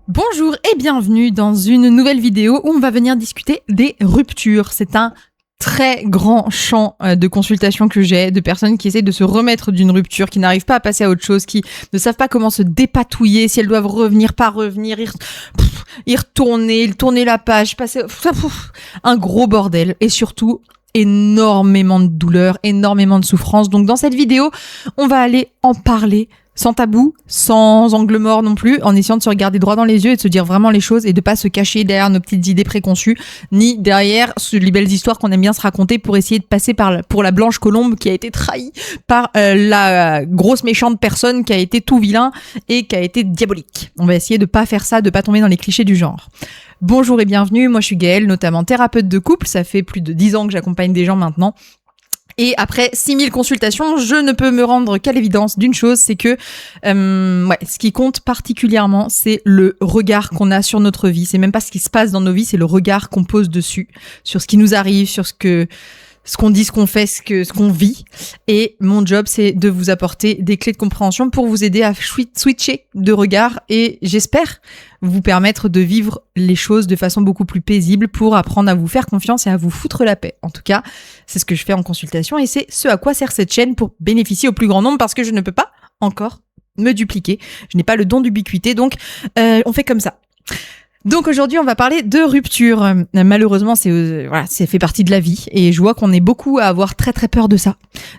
Bonjour et bienvenue dans une nouvelle vidéo où on va venir discuter des ruptures. C'est un très grand champ de consultation que j'ai, de personnes qui essayent de se remettre d'une rupture, qui n'arrivent pas à passer à autre chose, qui ne savent pas comment se dépatouiller, si elles doivent revenir, pas revenir, y retourner, tourner la page, passer... un gros bordel. Et surtout, énormément de douleur, énormément de souffrance. Donc dans cette vidéo, on va aller en parler sans tabou, sans angle mort non plus, en essayant de se regarder droit dans les yeux et de se dire vraiment les choses et de pas se cacher derrière nos petites idées préconçues, ni derrière les belles histoires qu'on aime bien se raconter pour essayer de passer pour la blanche colombe qui a été trahie par la grosse méchante personne qui a été tout vilain et qui a été diabolique. On va essayer de pas faire ça, de pas tomber dans les clichés du genre. Bonjour et bienvenue, moi je suis Gaëlle, notamment thérapeute de couple, ça fait plus de 10 ans que j'accompagne des gens maintenant. Et après 6000 consultations, je ne peux me rendre qu'à l'évidence d'une chose, c'est que ce qui compte particulièrement, c'est le regard qu'on a sur notre vie. C'est même pas ce qui se passe dans nos vies, c'est le regard qu'on pose dessus, sur ce qui nous arrive, sur ce qu'on dit, ce qu'on fait, ce qu'on vit. Et mon job, c'est de vous apporter des clés de compréhension pour vous aider à switcher de regard et j'espère vous permettre de vivre les choses de façon beaucoup plus paisible pour apprendre à vous faire confiance et à vous foutre la paix. En tout cas, c'est ce que je fais en consultation et c'est ce à quoi sert cette chaîne pour bénéficier au plus grand nombre parce que je ne peux pas encore me dupliquer. Je n'ai pas le don d'ubiquité, donc on fait comme ça. Donc aujourd'hui, on va parler de rupture. Malheureusement, c'est fait partie de la vie et je vois qu'on est beaucoup à avoir très très peur de ça.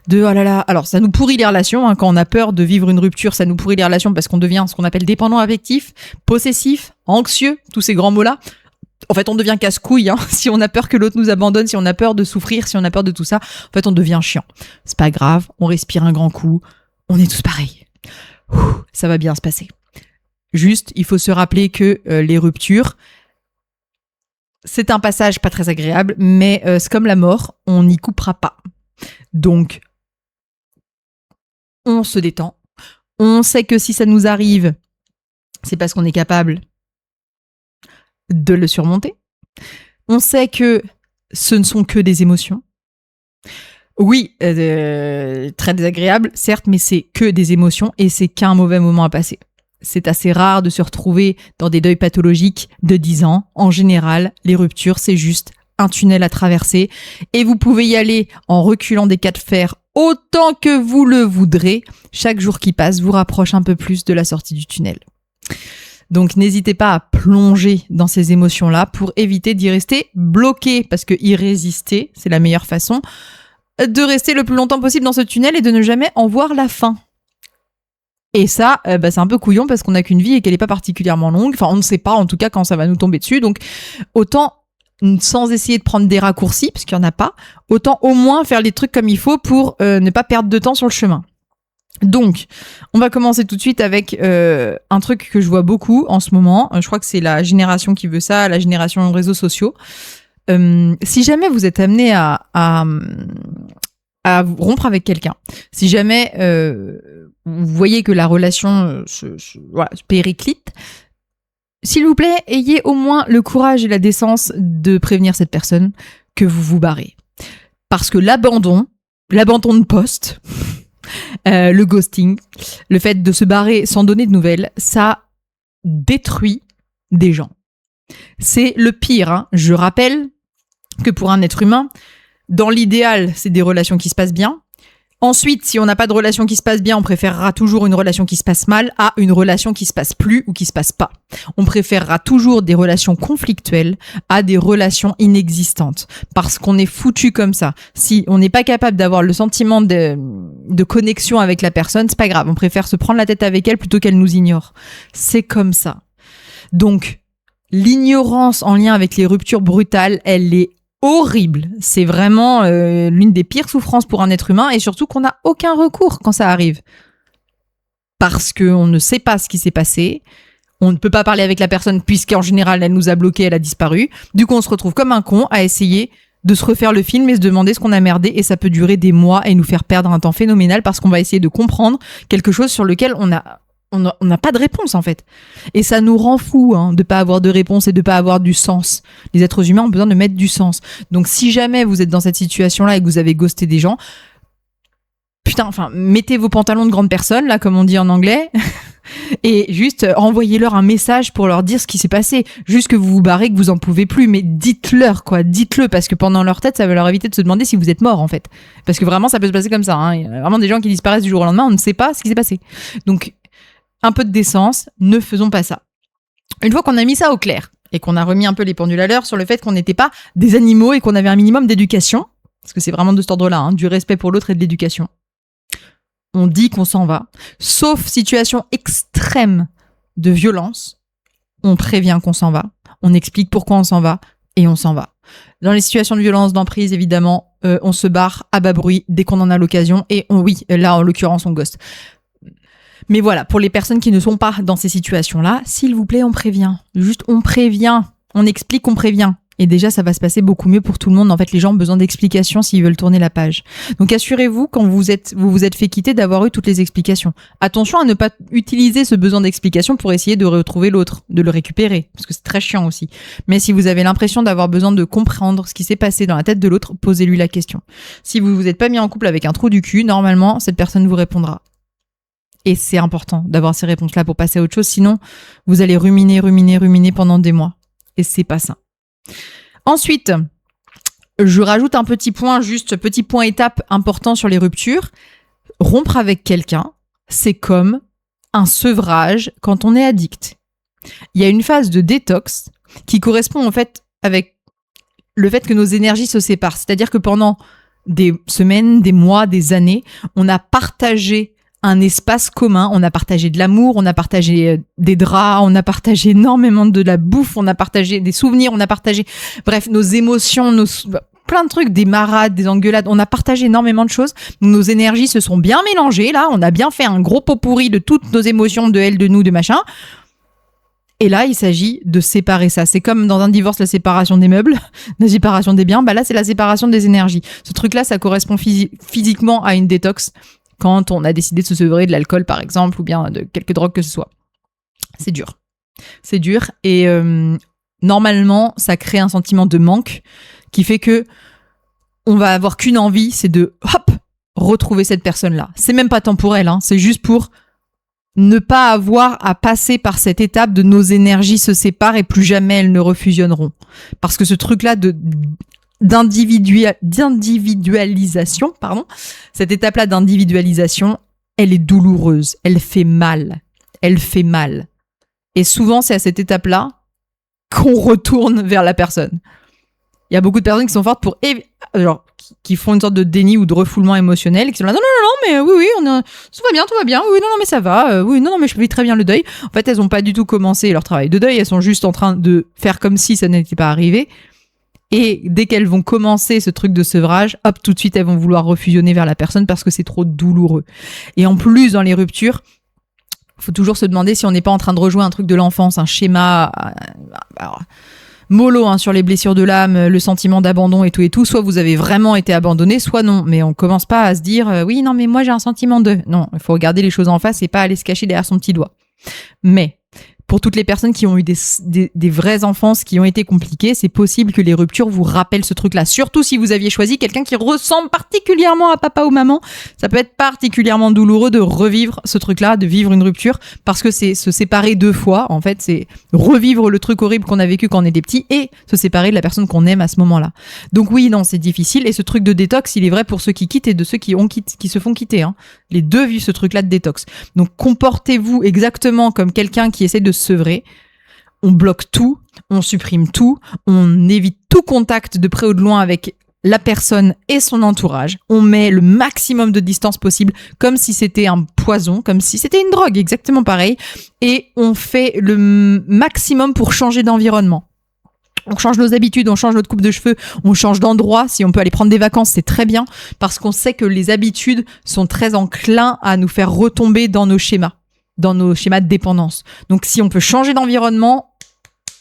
De oh là là, alors ça nous pourrit les relations quand on a peur de vivre une rupture, ça nous pourrit les relations parce qu'on devient ce qu'on appelle dépendant affectif, possessif, anxieux, tous ces grands mots-là. En fait, on devient casse-couille si on a peur que l'autre nous abandonne, si on a peur de souffrir, si on a peur de tout ça. En fait, on devient chiant. C'est pas grave, on respire un grand coup. On est tous pareils. Ça va bien se passer. Juste, il faut se rappeler que les ruptures, c'est un passage pas très agréable, mais c'est comme la mort, on n'y coupera pas. Donc, on se détend. On sait que si ça nous arrive, c'est parce qu'on est capable de le surmonter. On sait que ce ne sont que des émotions. Oui, très désagréable, certes, mais c'est que des émotions et c'est qu'un mauvais moment à passer. C'est assez rare de se retrouver dans des deuils pathologiques de 10 ans. En général, les ruptures, c'est juste un tunnel à traverser. Et vous pouvez y aller en reculant des cas de fer autant que vous le voudrez. Chaque jour qui passe vous rapproche un peu plus de la sortie du tunnel. Donc n'hésitez pas à plonger dans ces émotions-là pour éviter d'y rester bloqué. Parce que y résister, c'est la meilleure façon de rester le plus longtemps possible dans ce tunnel et de ne jamais en voir la fin. Et ça, c'est un peu couillon parce qu'on n'a qu'une vie et qu'elle n'est pas particulièrement longue. Enfin, on ne sait pas en tout cas quand ça va nous tomber dessus. Donc, autant, sans essayer de prendre des raccourcis, parce qu'il n'y en a pas, autant au moins faire les trucs comme il faut pour ne pas perdre de temps sur le chemin. Donc, on va commencer tout de suite avec un truc que je vois beaucoup en ce moment. Je crois que c'est la génération qui veut ça, la génération réseaux sociaux. Si jamais vous êtes amené à rompre avec quelqu'un, si jamais vous voyez que la relation se périclite, s'il vous plaît, ayez au moins le courage et la décence de prévenir cette personne que vous vous barrez. Parce que l'abandon de poste, le ghosting, le fait de se barrer sans donner de nouvelles, ça détruit des gens. C'est le pire. Je rappelle que pour un être humain, dans l'idéal, c'est des relations qui se passent bien. Ensuite, si on n'a pas de relation qui se passe bien, on préférera toujours une relation qui se passe mal à une relation qui se passe plus ou qui se passe pas. On préférera toujours des relations conflictuelles à des relations inexistantes. Parce qu'on est foutu comme ça. Si on n'est pas capable d'avoir le sentiment de connexion avec la personne, c'est pas grave. On préfère se prendre la tête avec elle plutôt qu'elle nous ignore. C'est comme ça. Donc, l'ignorance en lien avec les ruptures brutales, elle est horrible. C'est vraiment l'une des pires souffrances pour un être humain et surtout qu'on n'a aucun recours quand ça arrive. Parce qu'on ne sait pas ce qui s'est passé, on ne peut pas parler avec la personne puisqu'en général elle nous a bloqué, elle a disparu. Du coup on se retrouve comme un con à essayer de se refaire le film et se demander ce qu'on a merdé et ça peut durer des mois et nous faire perdre un temps phénoménal parce qu'on va essayer de comprendre quelque chose sur lequel on n'a pas de réponse en fait. Et ça nous rend fous de pas avoir de réponse et de pas avoir du sens. Les êtres humains ont besoin de mettre du sens. Donc si jamais vous êtes dans cette situation-là et que vous avez ghosté des gens, putain, enfin, mettez vos pantalons de grande personne, là, comme on dit en anglais, et juste envoyez-leur un message pour leur dire ce qui s'est passé. Juste que vous vous barrez, que vous en pouvez plus, mais dites-leur, quoi. Dites-le, parce que pendant leur tête, ça va leur éviter de se demander si vous êtes mort, en fait. Parce que vraiment, ça peut se passer comme ça, hein. Il y a vraiment des gens qui disparaissent du jour au lendemain, on ne sait pas ce qui s'est passé. Donc, un peu de décence, ne faisons pas ça. Une fois qu'on a mis ça au clair, et qu'on a remis un peu les pendules à l'heure sur le fait qu'on n'était pas des animaux et qu'on avait un minimum d'éducation, parce que c'est vraiment de cet ordre-là, hein, du respect pour l'autre et de l'éducation, on dit qu'on s'en va. Sauf situation extrême de violence, on prévient qu'on s'en va, on explique pourquoi on s'en va, et on s'en va. Dans les situations de violence, d'emprise, évidemment, on se barre à bas bruit dès qu'on en a l'occasion, et là, en l'occurrence, on ghost. Mais voilà, pour les personnes qui ne sont pas dans ces situations-là, s'il vous plaît, on prévient. Juste, on prévient. On explique, on prévient. Et déjà, ça va se passer beaucoup mieux pour tout le monde. En fait, les gens ont besoin d'explications s'ils veulent tourner la page. Donc, assurez-vous, quand vous vous êtes fait quitter, d'avoir eu toutes les explications. Attention à ne pas utiliser ce besoin d'explication pour essayer de retrouver l'autre, de le récupérer, parce que c'est très chiant aussi. Mais si vous avez l'impression d'avoir besoin de comprendre ce qui s'est passé dans la tête de l'autre, posez-lui la question. Si vous vous êtes pas mis en couple avec un trou du cul, normalement, cette personne vous répondra. Et c'est important d'avoir ces réponses-là pour passer à autre chose. Sinon, vous allez ruminer pendant des mois. Et c'est pas ça. Ensuite, je rajoute un petit point étape important sur les ruptures. Rompre avec quelqu'un, c'est comme un sevrage quand on est addict. Il y a une phase de détox qui correspond en fait avec le fait que nos énergies se séparent. C'est-à-dire que pendant des semaines, des mois, des années, on a partagé un espace commun, on a partagé de l'amour, on a partagé des draps, on a partagé énormément de la bouffe, on a partagé des souvenirs, on a partagé, bref, nos émotions, plein de trucs, des marades, des engueulades, on a partagé énormément de choses. Nos énergies se sont bien mélangées, là, on a bien fait un gros pot pourri de toutes nos émotions, de elle, de nous, de machin. Et là, il s'agit de séparer ça. C'est comme dans un divorce, la séparation des meubles, la séparation des biens, bah là, c'est la séparation des énergies. Ce truc-là, ça correspond physiquement à une détox. Quand on a décidé de se sevrer de l'alcool, par exemple, ou bien de quelque drogue que ce soit. C'est dur. C'est dur et normalement, ça crée un sentiment de manque qui fait que on va avoir qu'une envie, c'est de retrouver cette personne-là. C'est même pas temporel, hein, c'est juste pour ne pas avoir à passer par cette étape de nos énergies se séparent et plus jamais elles ne refusionneront. Parce que ce truc-là d'individualisation, cette étape-là d'individualisation, elle est douloureuse, elle fait mal. Et souvent, c'est à cette étape-là qu'on retourne vers la personne. Il y a beaucoup de personnes qui sont fortes pour... qui font une sorte de déni ou de refoulement émotionnel, qui sont là, non, mais oui, tout va bien, oui, non, mais ça va, oui, non, mais je vis très bien le deuil. En fait, elles n'ont pas du tout commencé leur travail de deuil, elles sont juste en train de faire comme si ça n'était pas arrivé. Et dès qu'elles vont commencer ce truc de sevrage, tout de suite, elles vont vouloir refusionner vers la personne parce que c'est trop douloureux. Et en plus, dans les ruptures, faut toujours se demander si on n'est pas en train de rejouer un truc de l'enfance, un schéma mollo sur les blessures de l'âme, le sentiment d'abandon et tout. Soit vous avez vraiment été abandonné, soit non. Mais on commence pas à se dire oui, non, mais moi j'ai un sentiment de... Non, il faut regarder les choses en face et pas aller se cacher derrière son petit doigt. Mais... pour toutes les personnes qui ont eu des vraies enfances qui ont été compliquées, c'est possible que les ruptures vous rappellent ce truc-là. Surtout si vous aviez choisi quelqu'un qui ressemble particulièrement à papa ou maman. Ça peut être particulièrement douloureux de revivre ce truc-là, de vivre une rupture, parce que c'est se séparer 2 fois. En fait, c'est revivre le truc horrible qu'on a vécu quand on était petit et se séparer de la personne qu'on aime à ce moment-là. Donc oui, non, c'est difficile. Et ce truc de détox, il est vrai pour ceux qui quittent et de ceux qui se font quitter. Hein. Les deux vivent ce truc-là de détox. Donc comportez-vous exactement comme quelqu'un qui essaie de sevrer. On bloque tout, on supprime tout, on évite tout contact de près ou de loin avec la personne et son entourage. On met le maximum de distance possible, comme si c'était un poison, comme si c'était une drogue, exactement pareil. Et on fait le maximum pour changer d'environnement. On change nos habitudes, on change notre coupe de cheveux, on change d'endroit. Si on peut aller prendre des vacances, c'est très bien, parce qu'on sait que les habitudes sont très enclins à nous faire retomber dans nos schémas de dépendance. Donc si on peut changer d'environnement,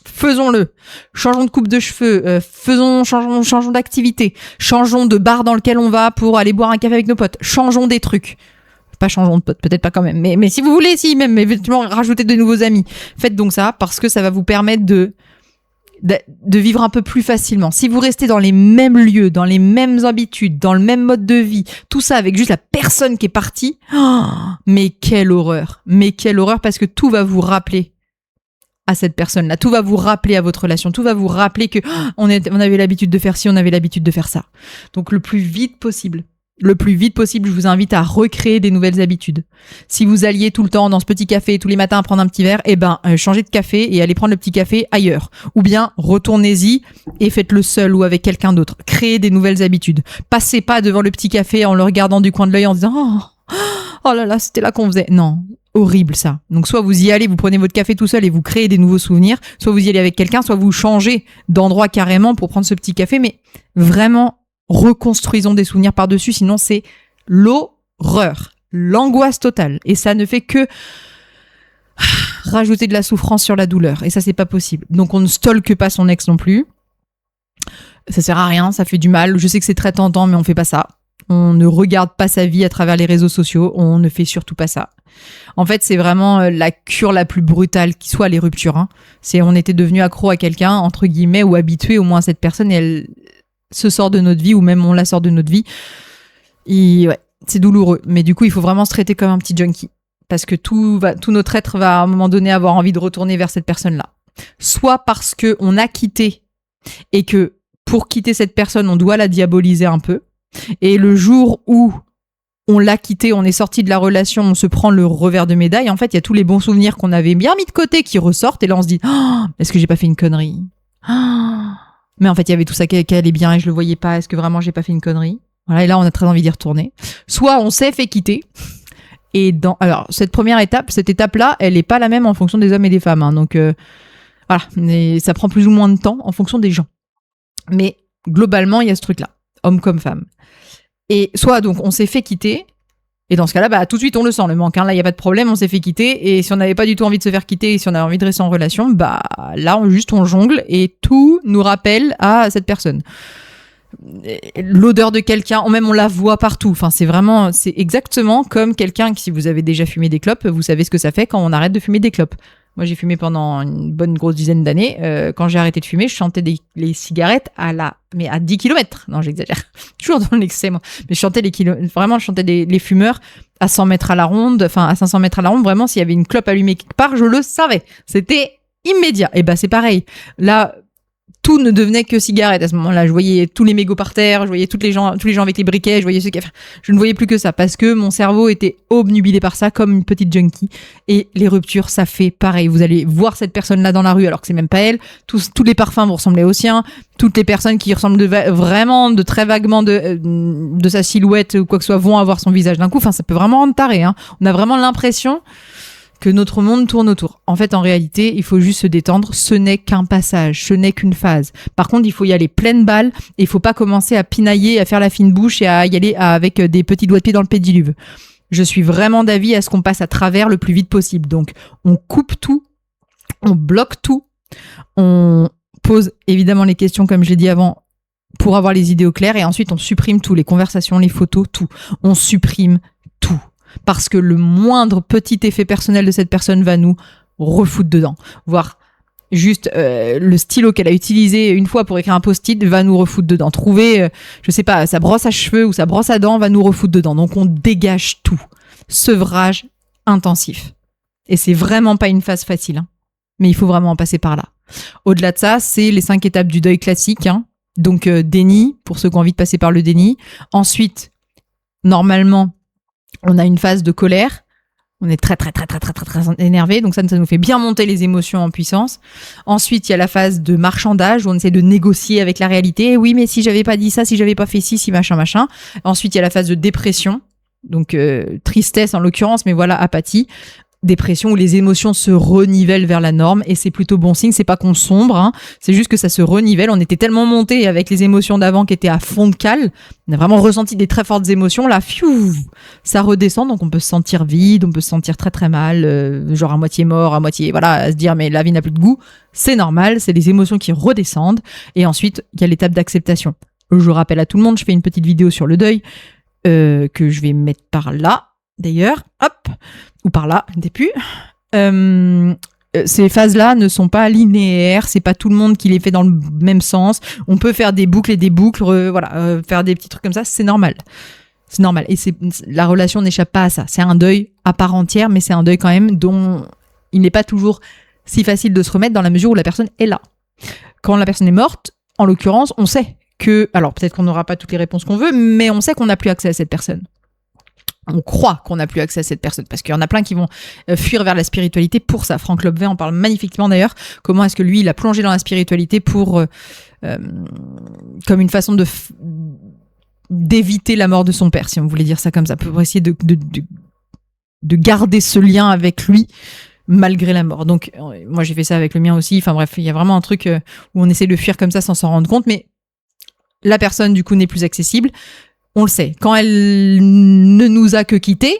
faisons-le. Changeons de coupe de cheveux, changeons d'activité, changeons de bar dans lequel on va pour aller boire un café avec nos potes, changeons des trucs. Pas changeons de potes, peut-être pas quand même, mais si vous voulez, si même, éventuellement, rajouter de nouveaux amis. Faites donc ça, parce que ça va vous permettre de vivre un peu plus facilement. Si vous restez dans les mêmes lieux, dans les mêmes habitudes, dans le même mode de vie, tout ça avec juste la personne qui est partie, mais quelle horreur. Mais quelle horreur, parce que tout va vous rappeler à cette personne-là. Tout va vous rappeler à votre relation. Tout va vous rappeler que on avait l'habitude de faire ci, on avait l'habitude de faire ça. Donc le plus vite possible, je vous invite à recréer des nouvelles habitudes. Si vous alliez tout le temps dans ce petit café tous les matins à prendre un petit verre, changez de café et allez prendre le petit café ailleurs. Ou bien retournez-y et faites-le seul ou avec quelqu'un d'autre. Créez des nouvelles habitudes. Passez pas devant le petit café en le regardant du coin de l'œil en disant oh là là, c'était là qu'on faisait. Non. Horrible ça. Donc soit vous y allez, vous prenez votre café tout seul et vous créez des nouveaux souvenirs, soit vous y allez avec quelqu'un, soit vous changez d'endroit carrément pour prendre ce petit café, mais vraiment reconstruisons des souvenirs par-dessus, sinon c'est l'horreur, l'angoisse totale. Et ça ne fait que rajouter de la souffrance sur la douleur. Et ça, c'est pas possible. Donc on ne stalke pas son ex non plus. Ça sert à rien, ça fait du mal. Je sais que c'est très tentant, mais on fait pas ça. On ne regarde pas sa vie à travers les réseaux sociaux. On ne fait surtout pas ça. En fait, c'est vraiment la cure la plus brutale qui soit, les ruptures. Hein. On était devenu accro à quelqu'un, entre guillemets, ou habitué au moins à cette personne, et elle se sort de notre vie, ou même on la sort de notre vie. Et ouais, c'est douloureux. Mais du coup, il faut vraiment se traiter comme un petit junkie. Parce que tout notre être va à un moment donné avoir envie de retourner vers cette personne-là. Soit parce qu'on a quitté, et que pour quitter cette personne, on doit la diaboliser un peu. Et le jour où on l'a quitté, on est sorti de la relation, on se prend le revers de médaille. En fait, il y a tous les bons souvenirs qu'on avait bien mis de côté qui ressortent. Et là, on se dit, est-ce que j'ai pas fait une connerie ? Mais en fait, il y avait tout ça qui allait bien et je le voyais pas. Est-ce que vraiment j'ai pas fait une connerie ? Voilà, et là, on a très envie d'y retourner. Soit on s'est fait quitter. Et alors, cette étape-là, elle est pas la même en fonction des hommes et des femmes. Hein. Donc, voilà. Mais ça prend plus ou moins de temps en fonction des gens. Mais globalement, il y a ce truc-là. Homme comme femme. Et soit donc on s'est fait quitter, et dans ce cas-là, tout de suite on le sent le manque. Hein. Là, il y a pas de problème, on s'est fait quitter. Et si on n'avait pas du tout envie de se faire quitter, et si on avait envie de rester en relation, là on jongle et tout nous rappelle à cette personne. L'odeur de quelqu'un, même on la voit partout. Enfin, c'est exactement comme quelqu'un qui, si vous avez déjà fumé des clopes, vous savez ce que ça fait quand on arrête de fumer des clopes. Moi, j'ai fumé pendant une bonne grosse dizaine d'années. Quand j'ai arrêté de fumer, je chantais les cigarettes mais à 10 km. Non, j'exagère. Toujours dans l'excès, moi. Mais je chantais les fumeurs à 100 mètres à la ronde, enfin, à 500 mètres à la ronde. Vraiment, s'il y avait une clope allumée quelque part, je le savais. C'était immédiat. Et c'est pareil. Là, tout ne devenait que cigarette à ce moment-là. Je voyais tous les mégots par terre, je voyais tous les gens avec les briquets, je voyais je ne voyais plus que ça parce que mon cerveau était obnubilé par ça comme une petite junkie. Et les ruptures, ça fait pareil. Vous allez voir cette personne-là dans la rue alors que c'est même pas elle. Tous les parfums vous ressemblaient aux siens. Toutes les personnes qui ressemblent vraiment de très vaguement de sa silhouette ou quoi que ce soit vont avoir son visage d'un coup. Enfin, ça peut vraiment rendre taré. Hein. On a vraiment l'impression que notre monde tourne autour. En fait, en réalité, il faut juste se détendre. Ce n'est qu'un passage, ce n'est qu'une phase. Par contre, il faut y aller pleine balle et il faut pas commencer à pinailler, à faire la fine bouche et à y aller avec des petits doigts de pied dans le pédiluve. Je suis vraiment d'avis à ce qu'on passe à travers le plus vite possible. Donc, on coupe tout, on bloque tout, on pose évidemment les questions, comme je l'ai dit avant, pour avoir les idées au clair et ensuite on supprime tout, les conversations, les photos, tout. On supprime tout. Parce que le moindre petit effet personnel de cette personne va nous refoutre dedans. Voire juste le stylo qu'elle a utilisé une fois pour écrire un post-it va nous refoutre dedans. Trouver, je sais pas, sa brosse à cheveux ou sa brosse à dents va nous refoutre dedans. Donc on dégage tout. Sevrage intensif. Et c'est vraiment pas une phase facile. Hein. Mais il faut vraiment en passer par là. Au-delà de ça, c'est les 5 étapes du deuil classique. Hein. Donc déni, pour ceux qui ont envie de passer par le déni. Ensuite, normalement, on a une phase de colère. On est très, très, très, très, très, très, très énervé. Donc ça nous fait bien monter les émotions en puissance. Ensuite, il y a la phase de marchandage où on essaie de négocier avec la réalité. Oui, mais si j'avais pas dit ça, si j'avais pas fait ci, si machin, machin. Ensuite, il y a la phase de dépression. Donc tristesse en l'occurrence, mais voilà, apathie. Dépression où les émotions se renivellent vers la norme et c'est plutôt bon signe, c'est pas qu'on sombre, hein, c'est juste que ça se renivelle. On était tellement monté avec les émotions d'avant qui étaient à fond de cale, on a vraiment ressenti des très fortes émotions, là, ça redescend, donc on peut se sentir vide, on peut se sentir très très mal, genre à moitié mort, à moitié, voilà, à se dire mais la vie n'a plus de goût, c'est normal, c'est les émotions qui redescendent et ensuite il y a l'étape d'acceptation. Je rappelle à tout le monde, je fais une petite vidéo sur le deuil que je vais mettre par là, d'ailleurs, hop, ou par là, des plus. ces phases-là ne sont pas linéaires, c'est pas tout le monde qui les fait dans le même sens. On peut faire des boucles et des boucles, faire des petits trucs comme ça, c'est normal. C'est normal. Et la relation n'échappe pas à ça. C'est un deuil à part entière, mais c'est un deuil quand même dont il n'est pas toujours si facile de se remettre dans la mesure où la personne est là. Quand la personne est morte, en l'occurrence, on sait que, alors peut-être qu'on n'aura pas toutes les réponses qu'on veut, mais on sait qu'on n'a plus accès à cette personne. On croit qu'on n'a plus accès à cette personne, parce qu'il y en a plein qui vont fuir vers la spiritualité pour ça. Franck Lobvet en parle magnifiquement d'ailleurs. Comment est-ce que lui, il a plongé dans la spiritualité pour, comme une façon d'éviter la mort de son père, si on voulait dire ça comme ça, pour essayer de garder ce lien avec lui malgré la mort. Donc, moi, j'ai fait ça avec le mien aussi. Enfin bref, il y a vraiment un truc où on essaie de fuir comme ça sans s'en rendre compte, mais la personne, du coup, n'est plus accessible. On le sait. Quand elle ne nous a que quittés,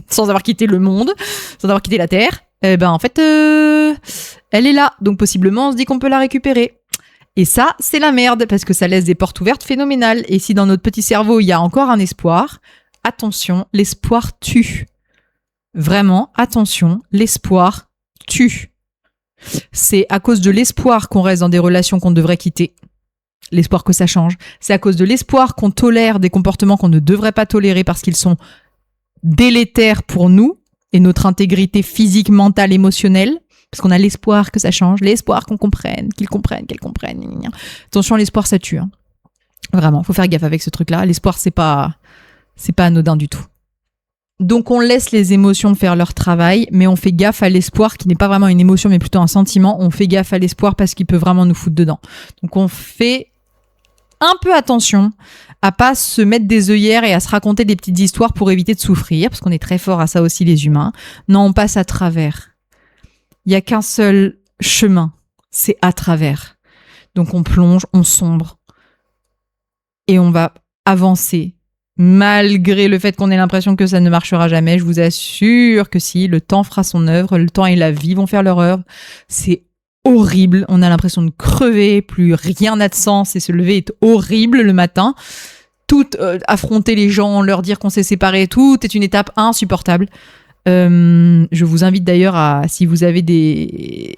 sans avoir quitté le monde, sans avoir quitté la Terre, en fait, elle est là. Donc, possiblement, on se dit qu'on peut la récupérer. Et ça, c'est la merde, parce que ça laisse des portes ouvertes phénoménales. Et si dans notre petit cerveau, il y a encore un espoir, attention, l'espoir tue. Vraiment, attention, l'espoir tue. C'est à cause de l'espoir qu'on reste dans des relations qu'on devrait quitter. L'espoir que ça change. C'est à cause de l'espoir qu'on tolère des comportements qu'on ne devrait pas tolérer parce qu'ils sont délétères pour nous et notre intégrité physique, mentale, émotionnelle. Parce qu'on a l'espoir que ça change, l'espoir qu'on comprenne, qu'elle comprenne. Attention, l'espoir, ça tue. Hein. Vraiment, faut faire gaffe avec ce truc-là. L'espoir, c'est pas anodin du tout. Donc, on laisse les émotions faire leur travail, mais on fait gaffe à l'espoir qui n'est pas vraiment une émotion, mais plutôt un sentiment. On fait gaffe à l'espoir parce qu'il peut vraiment nous foutre dedans. Donc, on fait un peu attention à pas se mettre des œillères et à se raconter des petites histoires pour éviter de souffrir, parce qu'on est très fort à ça aussi, les humains. Non, on passe à travers. Il n'y a qu'un seul chemin, c'est à travers. Donc, on plonge, on sombre et on va avancer. Malgré le fait qu'on ait l'impression que ça ne marchera jamais, je vous assure que si, le temps fera son œuvre, le temps et la vie vont faire leur œuvre. C'est horrible, on a l'impression de crever, plus rien n'a de sens et se lever est horrible le matin. Affronter les gens, leur dire qu'on s'est séparés, tout est une étape insupportable. Je vous invite d'ailleurs si vous avez des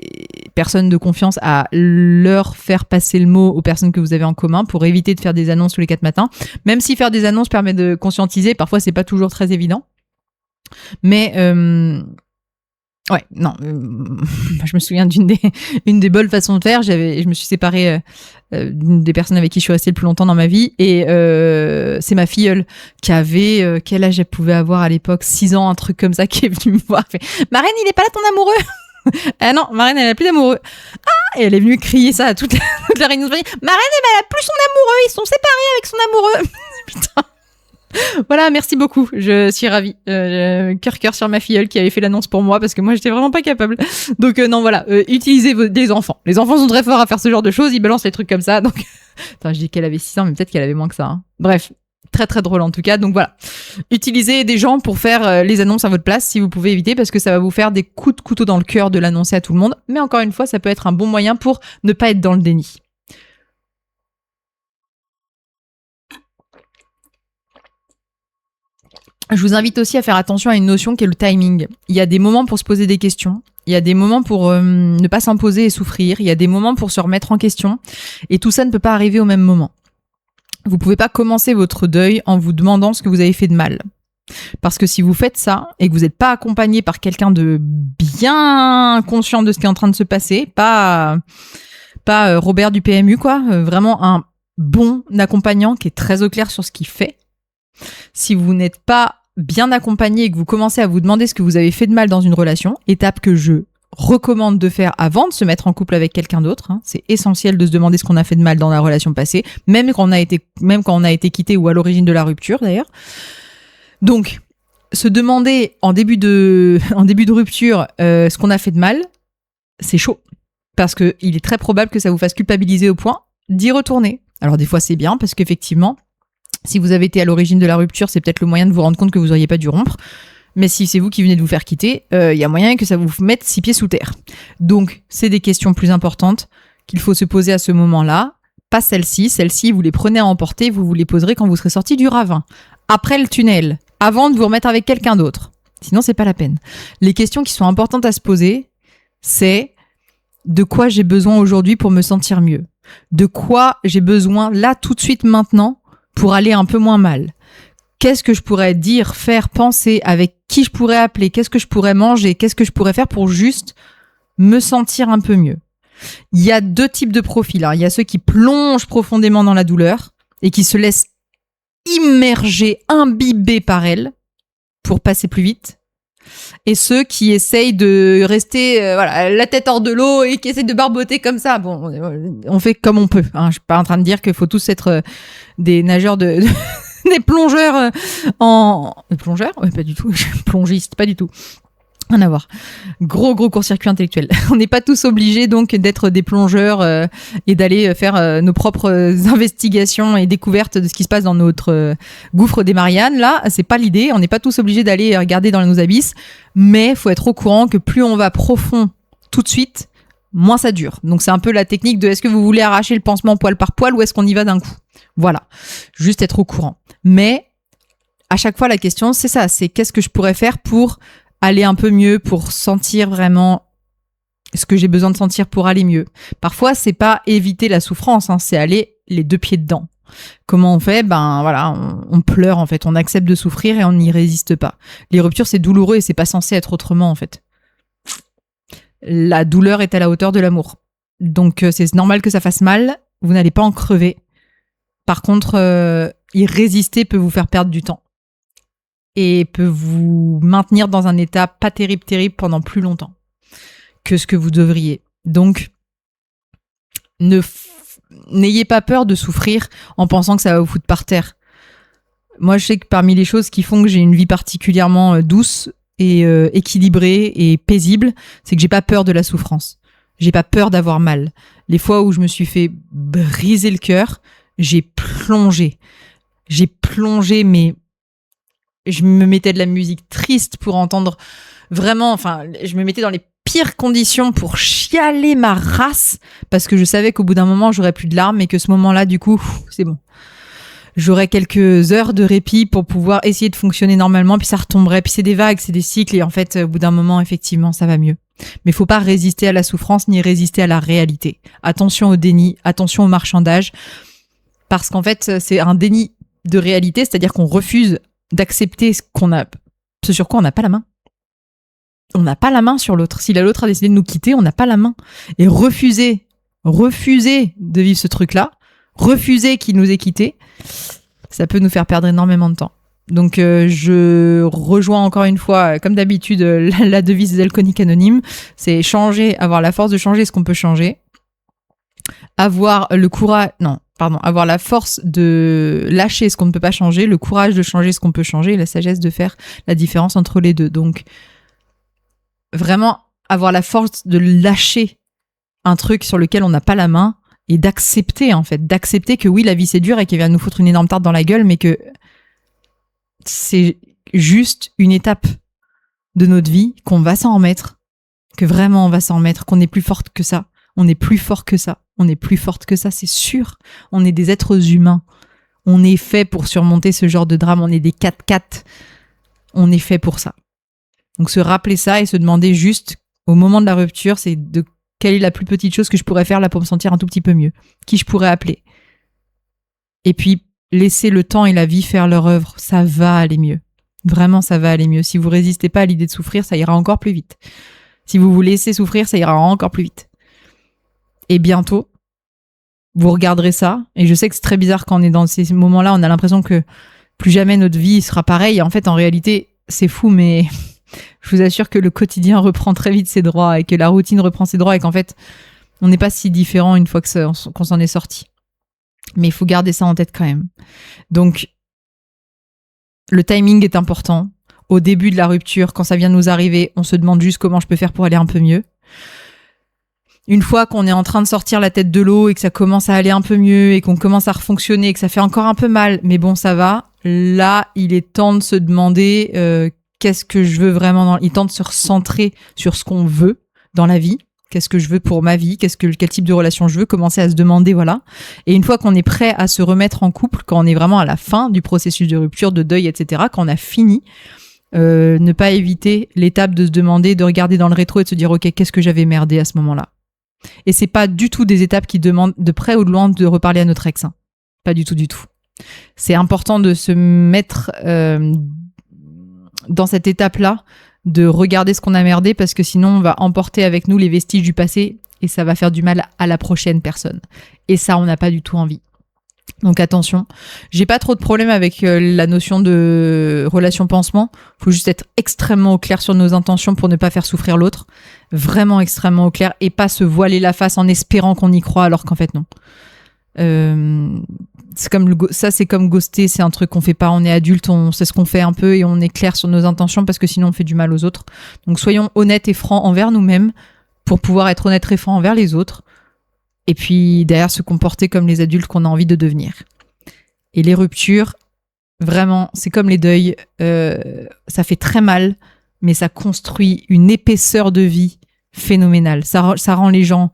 personnes de confiance, à leur faire passer le mot aux personnes que vous avez en commun pour éviter de faire des annonces tous les 4 matins. Même si faire des annonces permet de conscientiser, parfois c'est pas toujours très évident. Mais ouais, non. Je me souviens une des bonnes façons de faire. Je me suis séparée d'une des personnes avec qui je suis restée le plus longtemps dans ma vie, et c'est ma filleule qui avait quel âge elle pouvait avoir à l'époque, 6 ans, un truc comme ça, qui est venue me voir. Elle fait, Marraine, il est pas là ton amoureux? Ah non, Marraine, elle a plus d'amoureux. Ah, et elle est venue crier ça à toute la réunion de famille. Marraine, elle a plus son amoureux, ils sont séparés avec son amoureux. Putain. Voilà, merci beaucoup, je suis ravie. Cœur sur ma filleule qui avait fait l'annonce pour moi, parce que moi j'étais vraiment pas capable. Donc non, voilà, utilisez des enfants. Les enfants sont très forts à faire ce genre de choses, ils balancent les trucs comme ça. Donc, attends, je dis qu'elle avait 6 ans, mais peut-être qu'elle avait moins que ça. Hein. Bref, très très drôle en tout cas. Donc voilà, utilisez des gens pour faire les annonces à votre place si vous pouvez éviter, parce que ça va vous faire des coups de couteau dans le cœur de l'annoncer à tout le monde. Mais encore une fois, ça peut être un bon moyen pour ne pas être dans le déni. Je vous invite aussi à faire attention à une notion qui est le timing. Il y a des moments pour se poser des questions. Il y a des moments pour ne pas s'imposer et souffrir. Il y a des moments pour se remettre en question. Et tout ça ne peut pas arriver au même moment. Vous pouvez pas commencer votre deuil en vous demandant ce que vous avez fait de mal. Parce que si vous faites ça et que vous n'êtes pas accompagné par quelqu'un de bien conscient de ce qui est en train de se passer, pas Robert du PMU, quoi, vraiment un bon accompagnant qui est très au clair sur ce qu'il fait. Si vous n'êtes pas bien accompagné et que vous commencez à vous demander ce que vous avez fait de mal dans une relation, étape que je recommande de faire avant de se mettre en couple avec quelqu'un d'autre, hein, c'est essentiel de se demander ce qu'on a fait de mal dans la relation passée, même quand on a été quitté ou à l'origine de la rupture d'ailleurs. Donc, se demander en début de rupture ce qu'on a fait de mal, c'est chaud. Parce qu'il est très probable que ça vous fasse culpabiliser au point d'y retourner. Alors des fois c'est bien parce qu'effectivement, si vous avez été à l'origine de la rupture, c'est peut-être le moyen de vous rendre compte que vous n'auriez pas dû rompre. Mais si c'est vous qui venez de vous faire quitter, y a moyen que ça vous mette 6 pieds sous terre. Donc, c'est des questions plus importantes qu'il faut se poser à ce moment-là. Pas celles-ci. Celles-ci, vous les prenez à emporter, vous les poserez quand vous serez sorti du ravin. Après le tunnel. Avant de vous remettre avec quelqu'un d'autre. Sinon, c'est pas la peine. Les questions qui sont importantes à se poser, c'est de quoi j'ai besoin aujourd'hui pour me sentir mieux. De quoi j'ai besoin là, tout de suite, maintenant, pour aller un peu moins mal. Qu'est-ce que je pourrais dire, faire, penser, avec qui je pourrais appeler, qu'est-ce que je pourrais manger, qu'est-ce que je pourrais faire pour juste me sentir un peu mieux. Il y a 2 types de profils. Il y a ceux qui plongent profondément dans la douleur et qui se laissent immerger, imbiber par elle pour passer plus vite. Et ceux qui essayent de rester la tête hors de l'eau et qui essayent de barboter comme ça. Bon, on fait comme on peut. Je suis pas en train de dire qu'il faut tous être des nageurs des plongeurs Des plongeurs ? Ouais, pas du tout. Plongiste, pas du tout. Rien à voir. Gros court-circuit intellectuel. On n'est pas tous obligés donc d'être des plongeurs et d'aller faire nos propres investigations et découvertes de ce qui se passe dans notre gouffre des Mariannes. Là, c'est pas l'idée. On n'est pas tous obligés d'aller regarder dans nos abysses, mais faut être au courant que plus on va profond tout de suite, moins ça dure. Donc c'est un peu la technique de est-ce que vous voulez arracher le pansement poil par poil ou est-ce qu'on y va d'un coup ? Voilà. Juste être au courant. Mais à chaque fois, la question, c'est ça. C'est qu'est-ce que je pourrais faire pour aller un peu mieux, pour sentir vraiment ce que j'ai besoin de sentir pour aller mieux. Parfois, c'est pas éviter la souffrance, c'est aller les 2 pieds dedans. Comment on fait ? On pleure en fait, on accepte de souffrir et on n'y résiste pas. Les ruptures, c'est douloureux et c'est pas censé être autrement en fait. La douleur est à la hauteur de l'amour. Donc c'est normal que ça fasse mal, vous n'allez pas en crever. Par contre, y résister peut vous faire perdre du temps. Et peut vous maintenir dans un état pas terrible pendant plus longtemps que ce que vous devriez. Donc, n'ayez pas peur de souffrir en pensant que ça va vous foutre par terre. Moi, je sais que parmi les choses qui font que j'ai une vie particulièrement douce et équilibrée et paisible, c'est que j'ai pas peur de la souffrance. J'ai pas peur d'avoir mal. Les fois où je me suis fait briser le cœur, j'ai plongé. Mais je me mettais de la musique triste pour entendre vraiment, je me mettais dans les pires conditions pour chialer ma race parce que je savais qu'au bout d'un moment, j'aurais plus de larmes et que ce moment-là, du coup, c'est bon. J'aurais quelques heures de répit pour pouvoir essayer de fonctionner normalement, puis ça retomberait, puis c'est des vagues, c'est des cycles et en fait, au bout d'un moment, effectivement, ça va mieux. Mais faut pas résister à la souffrance ni résister à la réalité. Attention au déni, attention au marchandage parce qu'en fait, c'est un déni de réalité, c'est-à-dire qu'on refuse d'accepter ce sur quoi on n'a pas la main. On n'a pas la main sur l'autre. Si l'autre a décidé de nous quitter, on n'a pas la main. Et refuser de vivre ce truc-là, refuser qu'il nous ait quittés, ça peut nous faire perdre énormément de temps. Donc je rejoins encore une fois, comme d'habitude, la devise des alcooliques anonymes, c'est avoir la force de changer ce qu'on peut changer, avoir la force de lâcher ce qu'on ne peut pas changer, le courage de changer ce qu'on peut changer et la sagesse de faire la différence entre les deux. Donc, vraiment avoir la force de lâcher un truc sur lequel on n'a pas la main et d'accepter que oui, la vie c'est dur et qu'elle vient nous foutre une énorme tarte dans la gueule, mais que c'est juste une étape de notre vie, qu'on va s'en remettre, que vraiment on va s'en remettre, qu'on est plus forte que ça. On est plus fort que ça. On est plus forte que ça, c'est sûr. On est des êtres humains. On est fait pour surmonter ce genre de drame. On est des 4x4. On est fait pour ça. Donc se rappeler ça et se demander juste, au moment de la rupture, c'est de quelle est la plus petite chose que je pourrais faire là pour me sentir un tout petit peu mieux. Qui je pourrais appeler. Et puis, laisser le temps et la vie faire leur œuvre. Ça va aller mieux. Vraiment, ça va aller mieux. Si vous résistez pas à l'idée de souffrir, ça ira encore plus vite. Si vous vous laissez souffrir, ça ira encore plus vite. Et bientôt, vous regarderez ça. Et je sais que c'est très bizarre quand on est dans ces moments-là, on a l'impression que plus jamais notre vie sera pareille. Et en fait, en réalité, c'est fou, mais je vous assure que le quotidien reprend très vite ses droits et que la routine reprend ses droits et qu'en fait, on n'est pas si différent une fois qu'on s'en est sorti. Mais il faut garder ça en tête quand même. Donc, le timing est important. Au début de la rupture, quand ça vient de nous arriver, on se demande juste comment je peux faire pour aller un peu mieux. Une fois qu'on est en train de sortir la tête de l'eau et que ça commence à aller un peu mieux et qu'on commence à refonctionner et que ça fait encore un peu mal, mais bon, ça va. Là, il est temps de se demander qu'est-ce que je veux vraiment. Il est temps de se recentrer sur ce qu'on veut dans la vie. Qu'est-ce que je veux pour ma vie ? Quel type de relation je veux ? Commencer à se demander, voilà. Et une fois qu'on est prêt à se remettre en couple, quand on est vraiment à la fin du processus de rupture, de deuil, etc., quand on a fini, Ne pas éviter l'étape de se demander, de regarder dans le rétro et de se dire ok, qu'est-ce que j'avais merdé à ce moment-là. Et c'est pas du tout des étapes qui demandent de près ou de loin de reparler à notre ex. Hein. Pas du tout, du tout. C'est important de se mettre dans cette étape-là, de regarder ce qu'on a merdé, parce que sinon on va emporter avec nous les vestiges du passé et ça va faire du mal à la prochaine personne. Et ça, on n'a pas du tout envie. Donc attention, j'ai pas trop de problème avec la notion de relation pansement. Faut juste être extrêmement au clair sur nos intentions pour ne pas faire souffrir l'autre. Vraiment extrêmement au clair et pas se voiler la face en espérant qu'on y croit alors qu'en fait non. C'est comme ghoster, c'est un truc qu'on fait pas, on est adulte, on sait ce qu'on fait un peu et on est clair sur nos intentions parce que sinon on fait du mal aux autres. Donc soyons honnêtes et francs envers nous-mêmes pour pouvoir être honnêtes et francs envers les autres. Et puis derrière se comporter comme les adultes qu'on a envie de devenir. Et les ruptures, vraiment, c'est comme les deuils, ça fait très mal, mais ça construit une épaisseur de vie phénoménale. Ça rend les gens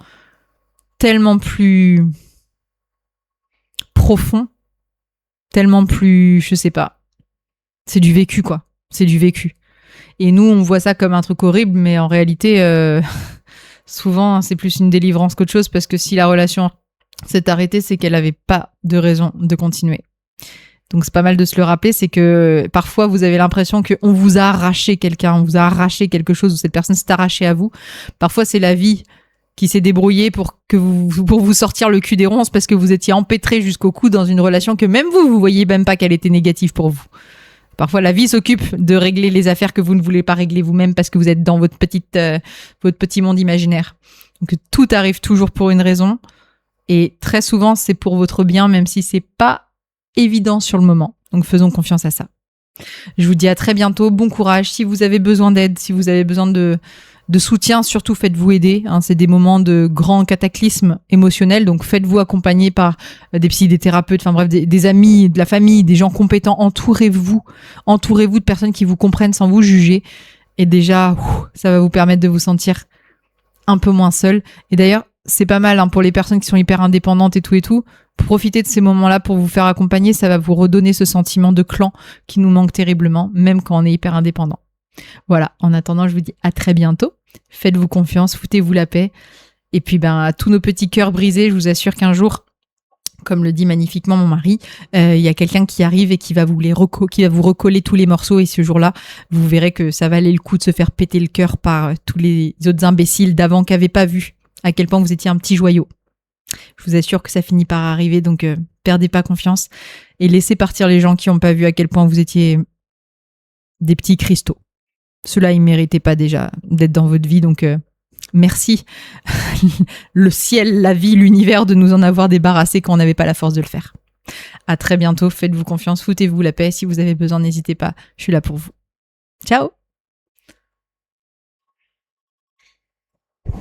tellement plus profonds, tellement plus, je sais pas, c'est du vécu quoi, c'est du vécu. Et nous, on voit ça comme un truc horrible, mais en réalité... souvent, c'est plus une délivrance qu'autre chose parce que si la relation s'est arrêtée, c'est qu'elle n'avait pas de raison de continuer. Donc, c'est pas mal de se le rappeler, c'est que parfois, vous avez l'impression qu'on vous a arraché quelqu'un, on vous a arraché quelque chose ou cette personne s'est arrachée à vous. Parfois, c'est la vie qui s'est débrouillée pour vous sortir le cul des ronces parce que vous étiez empêtré jusqu'au cou dans une relation que même vous voyez même pas qu'elle était négative pour vous. Parfois, la vie s'occupe de régler les affaires que vous ne voulez pas régler vous-même parce que vous êtes dans votre petit monde imaginaire. Donc, tout arrive toujours pour une raison. Et très souvent, c'est pour votre bien, même si c'est pas évident sur le moment. Donc, faisons confiance à ça. Je vous dis à très bientôt. Bon courage. Si vous avez besoin d'aide, si vous avez besoin de soutien, surtout faites-vous aider. Hein, c'est des moments de grands cataclysmes émotionnels, donc faites-vous accompagner par des psys, des thérapeutes, enfin bref, des amis, de la famille, des gens compétents. Entourez-vous de personnes qui vous comprennent sans vous juger. Et déjà, ça va vous permettre de vous sentir un peu moins seul. Et d'ailleurs, c'est pas mal hein, pour les personnes qui sont hyper indépendantes et tout. Profitez de ces moments-là pour vous faire accompagner. Ça va vous redonner ce sentiment de clan qui nous manque terriblement, même quand on est hyper indépendant. Voilà, en attendant, je vous dis à très bientôt. Faites-vous confiance, foutez-vous la paix. Et puis, à tous nos petits cœurs brisés, je vous assure qu'un jour, comme le dit magnifiquement mon mari, il y a quelqu'un qui arrive et qui va vous recoller tous les morceaux. Et ce jour-là, vous verrez que ça valait le coup de se faire péter le cœur par tous les autres imbéciles d'avant qui n'avaient pas vu à quel point vous étiez un petit joyau. Je vous assure que ça finit par arriver, donc perdez pas confiance et laissez partir les gens qui n'ont pas vu à quel point vous étiez des petits cristaux. Ceux-là, ils ne méritaient pas déjà d'être dans votre vie, donc merci le ciel, la vie, l'univers de nous en avoir débarrassés quand on n'avait pas la force de le faire. À très bientôt, faites-vous confiance, foutez-vous la paix. Si vous avez besoin, n'hésitez pas, je suis là pour vous. Ciao!